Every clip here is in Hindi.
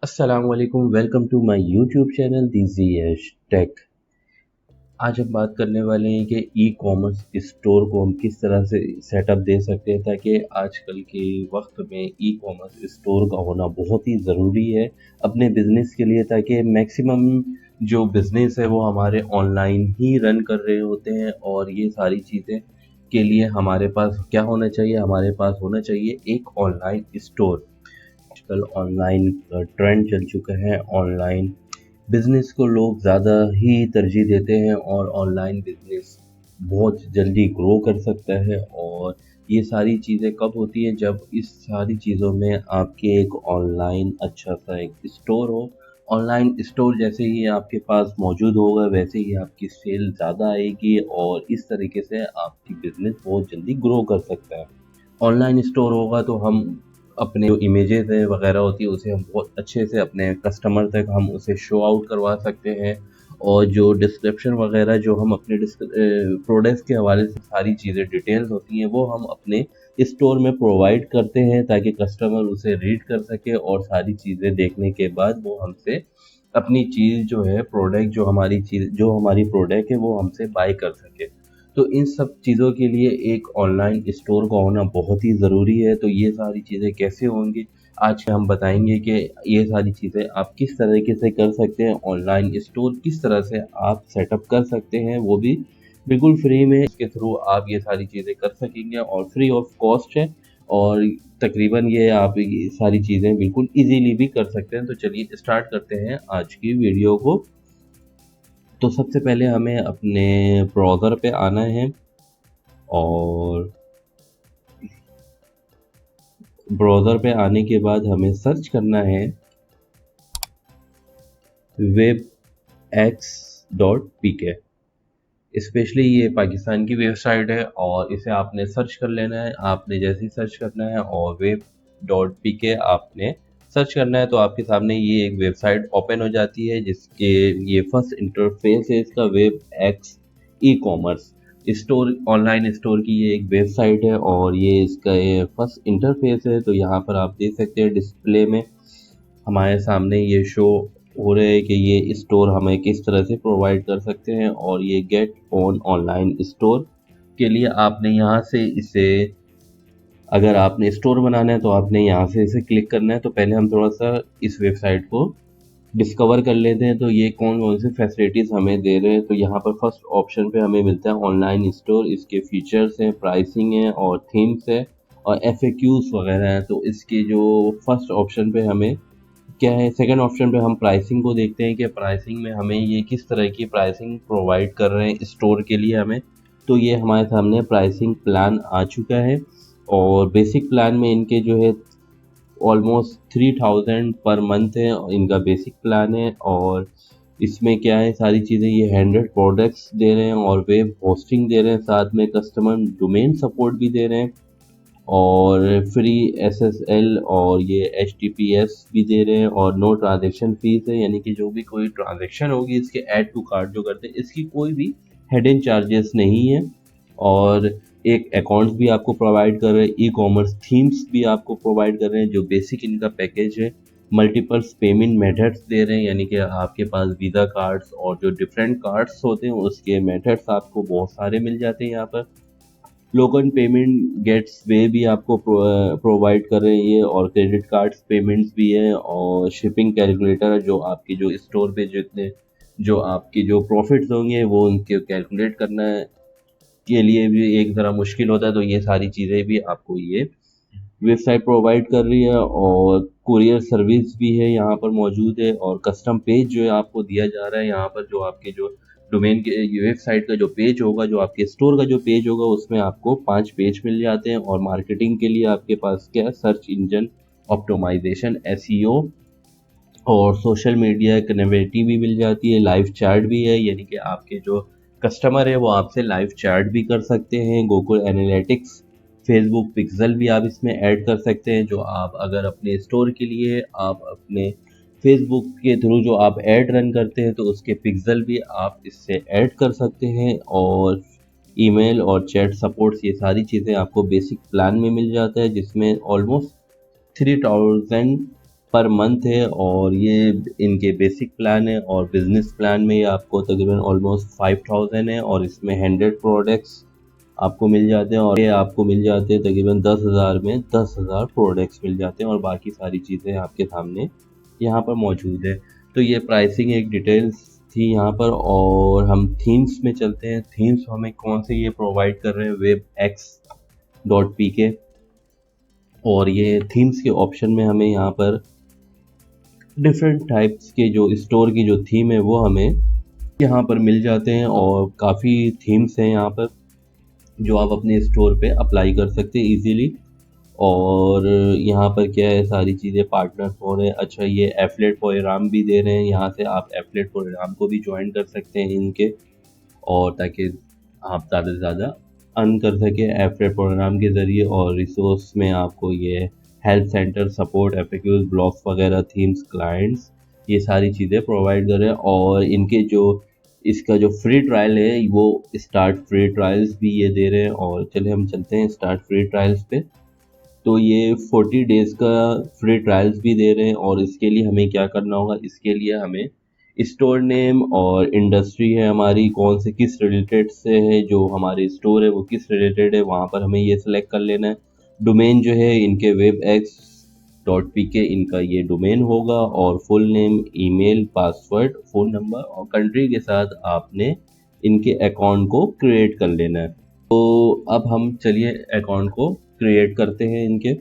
अस्सलाम वालेकुम, welcome to my YouTube channel DG Tech. आज हम बात करने वाले हैं कि ई कॉमर्स स्टोर को हम किस तरह से सेटअप दे सकते हैं ताकि आजकल के वक्त में ई कॉमर्स स्टोर का होना बहुत ही ज़रूरी है अपने बिज़नेस के लिए, ताकि मैक्सिमम जो बिज़नेस है वो हमारे ऑनलाइन ही रन कर रहे होते हैं। और ये सारी चीज़ें के लिए हमारे पास क्या होना चाहिए, हमारे पास होना चाहिए एक ऑनलाइन स्टोर। आजकल ऑनलाइन ट्रेंड चल चुका है, ऑनलाइन बिजनेस को लोग ज़्यादा ही तरजीह देते हैं और ऑनलाइन बिजनेस बहुत जल्दी ग्रो कर सकता है। और ये सारी चीज़ें कब होती हैं, जब इस सारी चीज़ों में आपके एक ऑनलाइन अच्छा सा एक स्टोर हो। ऑनलाइन स्टोर जैसे ही आपके पास मौजूद होगा वैसे ही आपकी सेल ज़्यादा आएगी और इस तरीके से आपकी बिजनेस बहुत जल्दी ग्रो कर सकता है। ऑनलाइन स्टोर होगा तो हम अपने जो इमेजेस है वगैरह होती है उसे हम बहुत अच्छे से अपने कस्टमर तक हम उसे शो आउट करवा सकते हैं। और जो डिस्क्रिप्शन वगैरह जो हम अपने प्रोडक्ट्स के हवाले से सारी चीज़ें डिटेल्स होती हैं वो हम अपने स्टोर में प्रोवाइड करते हैं ताकि कस्टमर उसे रीड कर सके और सारी चीज़ें देखने के बाद वो हमसे अपनी चीज़ जो है प्रोडक्ट जो हमारी प्रोडक्ट है वो हमसे बाय कर सके। तो इन सब चीज़ों के लिए एक ऑनलाइन स्टोर का होना बहुत ही ज़रूरी है। तो ये सारी चीज़ें कैसे होंगी, आज हम बताएंगे कि ये सारी चीज़ें आप किस तरीके से कर सकते हैं, ऑनलाइन स्टोर किस तरह से आप सेटअप कर सकते हैं, वो भी बिल्कुल फ्री में। इसके थ्रू आप ये सारी चीज़ें कर सकेंगे और फ्री ऑफ कॉस्ट है। और तकरीबन ये आप ये सारी चीज़ें बिल्कुल इजीली भी कर सकते हैं। तो चलिए स्टार्ट करते हैं आज की वीडियो को। तो सबसे पहले हमें अपने ब्राउज़र पे आना है और ब्राउज़र पे आने के बाद हमें सर्च करना है webx.pk। स्पेशली ये पाकिस्तान की वेबसाइट है और इसे आपने सर्च कर लेना है। आपने जैसे ही सर्च करना है और web.pk आपने सर्च करना है तो आपके सामने ये एक वेबसाइट ओपन हो जाती है जिसके ये फर्स्ट इंटरफेस है इसका, web x e commerce store online store की ये एक वेबसाइट है और ये इसका ये फर्स्ट इंटरफेस है। तो यहाँ पर आप देख सकते हैं डिस्प्ले में हमारे सामने ये शो हो रहे हैं कि ये स्टोर हमें किस तरह से प्रोवाइड कर सकते हैं। और ये गेट ऑन ऑनलाइन स्टोर के लिए आपने यहाँ से इसे, अगर आपने स्टोर बनाना है तो आपने यहाँ से इसे क्लिक करना है। तो पहले हम थोड़ा सा इस वेबसाइट को डिस्कवर कर लेते हैं तो ये कौन कौन सी फैसिलिटीज़ हमें दे रहे हैं। तो यहाँ पर फर्स्ट ऑप्शन पे हमें मिलता है ऑनलाइन स्टोर, इसके फीचर्स हैं, प्राइसिंग है और थीम्स है और FAQs वगैरह हैं। तो इसके जो फर्स्ट ऑप्शन पे हमें क्या है, सेकंड ऑप्शन पे हम प्राइसिंग को देखते हैं कि प्राइसिंग में हमें ये किस तरह की प्राइसिंग प्रोवाइड कर रहे हैं स्टोर के लिए हमें। तो ये हमारे सामने प्राइसिंग प्लान आ चुका है और बेसिक प्लान में इनके जो है ऑलमोस्ट 3000 पर मंथ है और इनका बेसिक प्लान है। और इसमें क्या है, सारी चीज़ें ये 100 प्रोडक्ट्स दे रहे हैं और वेब होस्टिंग दे रहे हैं, साथ में कस्टमर डोमेन सपोर्ट भी दे रहे हैं और फ्री SSL और ये HTTPS भी दे रहे हैं और नो ट्रांजैक्शन फीस है, यानी कि जो भी कोई ट्रांजैक्शन होगी इसके ऐड टू कार्ट जो करते हैं इसकी कोई भी हिडन चार्जेस नहीं है। और एक अकाउंट्स भी आपको प्रोवाइड कर रहे हैं, ई कॉमर्स थीम्स भी आपको प्रोवाइड कर रहे हैं जो बेसिक इनका पैकेज है। मल्टीपल्स पेमेंट मेथड्स दे रहे हैं, यानी कि आपके पास वीज़ा कार्ड्स और जो डिफरेंट कार्ड्स होते हैं उसके मेथड्स आपको बहुत सारे मिल जाते हैं यहाँ पर। लोकल पेमेंट गेट्स वे भी आपको प्रोवाइड कर रहे हैं ये, और क्रेडिट कार्ड्स पेमेंट्स भी है और शिपिंग कैलकुलेटर जो आपकी जो स्टोर पे जितने जो आपकी जो प्रॉफिट्स होंगे वो उनके कैलकुलेट करना के लिए भी एक ज़रा मुश्किल होता है। तो ये सारी चीज़ें भी आपको ये वेबसाइट प्रोवाइड कर रही है और कुरियर सर्विस भी है यहाँ पर मौजूद है। और कस्टम पेज जो है आपको दिया जा रहा है यहाँ पर, जो आपके जो डोमेन के वेबसाइट का जो पेज होगा, जो आपके स्टोर का जो पेज होगा उसमें आपको 5 पेज मिल जाते हैं। और मार्केटिंग के लिए आपके पास क्या है, सर्च इंजन ऑप्टिमाइजेशन SEO और सोशल मीडिया कनेक्टिविटी भी मिल जाती है, लाइव चैट भी है, यानी कि आपके जो कस्टमर है वो आपसे लाइव चैट भी कर सकते हैं। गूगल एनालिटिक्स, फेसबुक पिक्सल भी आप इसमें ऐड कर सकते हैं, जो आप अगर अपने स्टोर के लिए आप अपने फेसबुक के थ्रू जो आप ऐड रन करते हैं तो उसके पिक्सल भी आप इससे ऐड कर सकते हैं। और ईमेल और चैट सपोर्ट्स, ये सारी चीज़ें आपको बेसिक प्लान में मिल जाता है जिसमें ऑलमोस्ट 3000 पर मंथ है और ये इनके बेसिक प्लान है, और बिजनेस प्लान में ये आपको तकरीबन ऑलमोस्ट 5000 है, और इसमें 100 प्रोडक्ट्स आपको मिल जाते हैं, और ये आपको मिल जाते हैं तकरीबन 10,000 में 10,000 प्रोडक्ट्स मिल जाते हैं, और बाकी सारी चीज़ें आपके सामने यहाँ पर मौजूद है। तो ये प्राइसिंग एक डिटेल्स थी यहाँ पर, और हम थीम्स में चलते हैं। थीम्स हमें कौन से ये प्रोवाइड कर रहे हैं, webx.pk, और ये थीम्स के ऑप्शन में हमें यहाँ पर डिफरेंट टाइप्स के जो स्टोर की जो थीम है वो हमें यहाँ पर मिल जाते हैं, और काफ़ी थीम्स हैं यहाँ पर जो आप अपने स्टोर पे अप्लाई कर सकते हैं इजीली। और यहाँ पर क्या है, सारी चीज़ें पार्टनर्स हो रहे हैं। अच्छा, ये एफलेट प्रोग्राम भी दे रहे हैं, यहाँ से आप एफलेट प्रोग्राम को भी ज्वाइन कर सकते हैं इनके, और ताकि आप ज़्यादा से ज़्यादा अर्न कर सकें एफलेट प्रोग्राम के ज़रिए। और रिसोर्स में आपको ये help centre, support, FAQs, blogs वगैरह, थीम्स, क्लाइंट्स, ये सारी चीज़ें प्रोवाइड कर रहे हैं। और इनके जो इसका जो फ्री ट्रायल है वो स्टार्ट फ्री ट्रायल्स भी ये दे रहे हैं। और चलिए हम चलते हैं स्टार्ट फ्री ट्रायल्स पे। तो ये 40 डेज़ का फ्री ट्रायल्स भी दे रहे हैं, और इसके लिए हमें क्या करना होगा, इसके लिए हमें स्टोर नेम और इंडस्ट्री है हमारी कौन से, किस रिलेटेड से है, जो हमारे स्टोर है वो किस रिलेटेड है, वहाँ पर हमें ये सिलेक्ट कर लेना है। डोमेन जो है इनके webx.pk इनका ये डोमेन होगा, और full name, email, password, phone number और कंट्री के साथ आपने इनके अकाउंट को क्रिएट कर लेना है। तो अब हम चलिए अकाउंट को क्रिएट करते हैं इनके।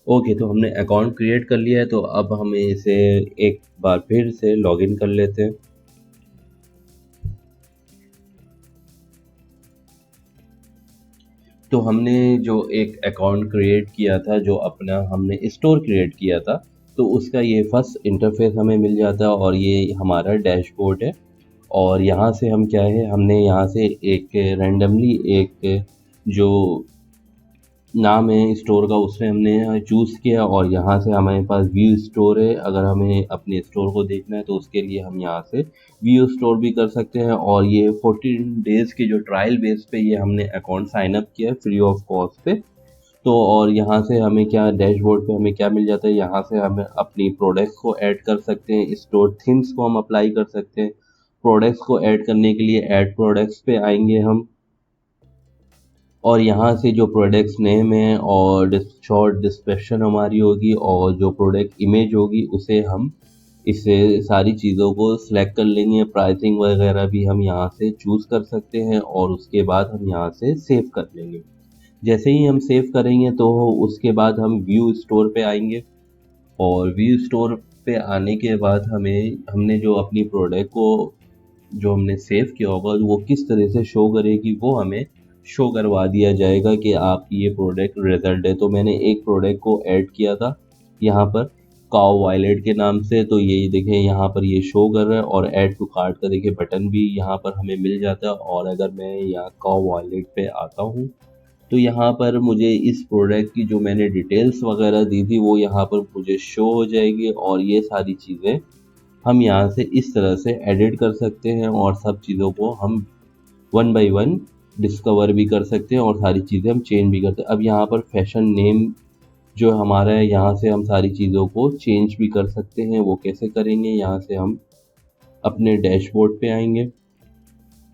ओके, तो हमने अकाउंट क्रिएट कर लिया है, तो अब हमें इसे एक बार फिर से लॉगिन कर लेते हैं। तो हमने जो एक अकाउंट क्रिएट किया था, जो अपना हमने स्टोर क्रिएट किया था, तो उसका ये फर्स्ट इंटरफेस हमें मिल जाता है, और ये हमारा डैशबोर्ड है। और यहाँ से हम क्या है, हमने यहाँ से एक रैंडमली एक जो नाम है स्टोर का उससे हमने चूज़ किया, और यहाँ से हमारे पास व्यू स्टोर है। अगर हमें अपने स्टोर को देखना है तो उसके लिए हम यहाँ से व्यू स्टोर भी कर सकते हैं। और ये 14 डेज़ के जो ट्रायल बेस पे ये हमने अकाउंट साइन अप किया है फ्री ऑफ कॉस्ट पे। तो और यहाँ से हमें क्या डैशबोर्ड पे हमें क्या मिल जाता है, यहाँ से हमें अपनी प्रोडक्ट्स को ऐड कर सकते हैं, स्टोर थीम्स को हम अप्लाई कर सकते हैं। प्रोडक्ट्स को ऐड करने के लिए ऐड प्रोडक्ट्स पे आएंगे हम, और यहाँ से जो प्रोडक्ट्स नेम है और शॉर्ट डिस्क्रिप्शन हमारी होगी, और जो प्रोडक्ट इमेज होगी उसे हम इसे सारी चीज़ों को सिलेक्ट कर लेंगे। प्राइसिंग वगैरह भी हम यहाँ से चूज़ कर सकते हैं, और उसके बाद हम यहाँ से सेव कर लेंगे। जैसे ही हम सेव करेंगे तो उसके बाद हम व्यू स्टोर पे आएंगे, और व्यू स्टोर पे आने के बाद हमने जो अपनी प्रोडक्ट को जो हमने सेव किया होगा वो किस तरह से शो करेगी, वो हमें शो करवा दिया जाएगा कि आपकी ये प्रोडक्ट रिजल्ट है। तो मैंने एक प्रोडक्ट को ऐड किया था यहाँ पर काओ वायलेट के नाम से, तो ये देखें यहाँ पर ये शो कर रहा है, और ऐड टू कार्ट का देखिए बटन भी यहाँ पर हमें मिल जाता है। और अगर मैं यहाँ काओ वायलेट पे आता हूँ तो यहाँ पर मुझे इस प्रोडक्ट की जो मैंने डिटेल्स वगैरह दी थी वो यहाँ पर मुझे शो हो जाएगी, और ये सारी चीज़ें हम यहाँ से इस तरह से एडिट कर सकते हैं, और सब चीज़ों को हम वन बाय वन डिस्कवर भी कर सकते हैं, और सारी चीज़ें हम चेंज भी करते हैं। अब यहाँ पर फैशन नेम जो हमारा है, यहाँ से हम सारी चीज़ों को चेंज भी कर सकते हैं। वो कैसे करेंगे, यहाँ से हम अपने डैशबोर्ड पे आएंगे,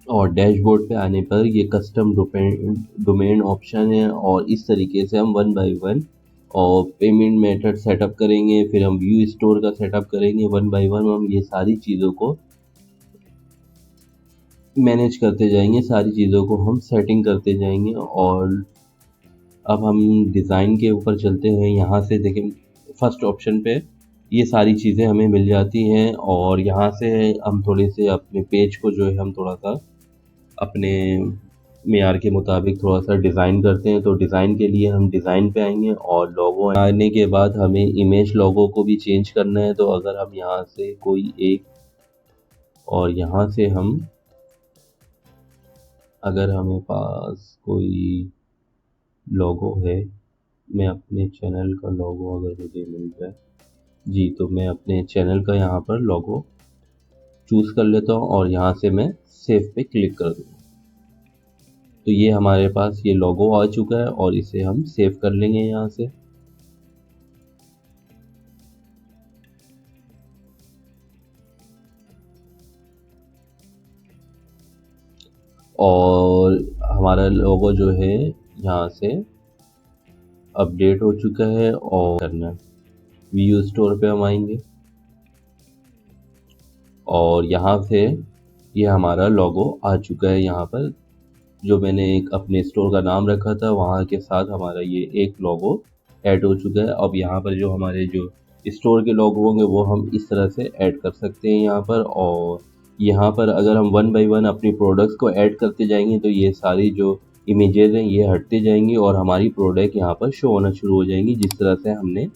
और डैशबोर्ड पे आने पर ये कस्टम डोमेन ऑप्शन है, और इस तरीके से हम वन बाय वन और पेमेंट मेथड सेटअप करेंगे। फिर हम व्यू स्टोर का सेटअप करेंगे, वन बाय वन हम ये सारी चीज़ों को मैनेज करते जाएंगे, सारी चीज़ों को हम सेटिंग करते जाएंगे। और अब हम डिज़ाइन के ऊपर चलते हैं। यहाँ से देखें फर्स्ट ऑप्शन पे ये सारी चीज़ें हमें मिल जाती हैं और यहाँ से हम थोड़े से अपने पेज को जो है हम थोड़ा सा अपने मेयार के मुताबिक थोड़ा सा डिज़ाइन करते हैं। तो डिज़ाइन के लिए हम डिज़ाइन पे आएंगे और लोगो आने के बाद हमें इमेज लोगो को भी चेंज करना है। तो अगर हम यहाँ से कोई एक और यहाँ से हम अगर हमें पास कोई लोगो है, मैं अपने चैनल का लोगो अगर मुझे मिल जाए जी, तो मैं अपने चैनल का यहाँ पर लोगो चूज़ कर लेता हूँ और यहाँ से मैं सेव पे क्लिक कर दूँगा। तो ये हमारे पास ये लोगो आ चुका है और इसे हम सेव कर लेंगे यहाँ से। और हमारा लोगो जो है यहाँ से अपडेट हो चुका है और करना व्यू स्टोर पे हम आएंगे और यहाँ से ये हमारा लोगो आ चुका है। यहाँ पर जो मैंने एक अपने स्टोर का नाम रखा था वहाँ के साथ हमारा ये एक लोगो ऐड हो चुका है। अब यहाँ पर जो हमारे जो स्टोर के लोगो होंगे वो हम इस तरह से ऐड कर सकते हैं यहाँ पर। और यहाँ पर अगर हम वन बाय वन अपनी प्रोडक्ट्स को ऐड करते जाएंगे तो ये सारी जो इमेजेस हैं ये हटते जाएंगी और हमारी प्रोडक्ट यहाँ पर शो होना शुरू हो जाएंगी। जिस तरह से हमने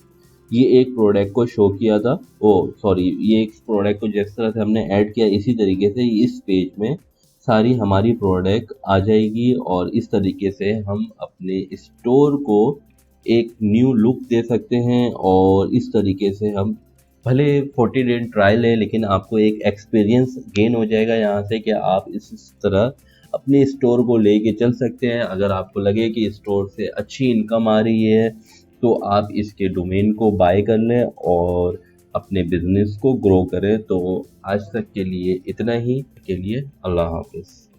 ये एक प्रोडक्ट को शो किया था, ये एक प्रोडक्ट को जिस तरह से हमने ऐड किया इसी तरीके से इस पेज में सारी हमारी प्रोडक्ट आ जाएगी और इस तरीके से हम अपने स्टोर को एक न्यू लुक दे सकते हैं। और इस तरीके से हम भले 40 डे ट्रायल है लेकिन आपको एक एक्सपीरियंस गेन हो जाएगा यहाँ से कि आप इस तरह अपने स्टोर को लेके चल सकते हैं। अगर आपको लगे कि स्टोर से अच्छी इनकम आ रही है तो आप इसके डोमेन को बाय कर लें और अपने बिजनेस को ग्रो करें। तो आज तक के लिए इतना ही, के लिए अल्लाह हाफिज़।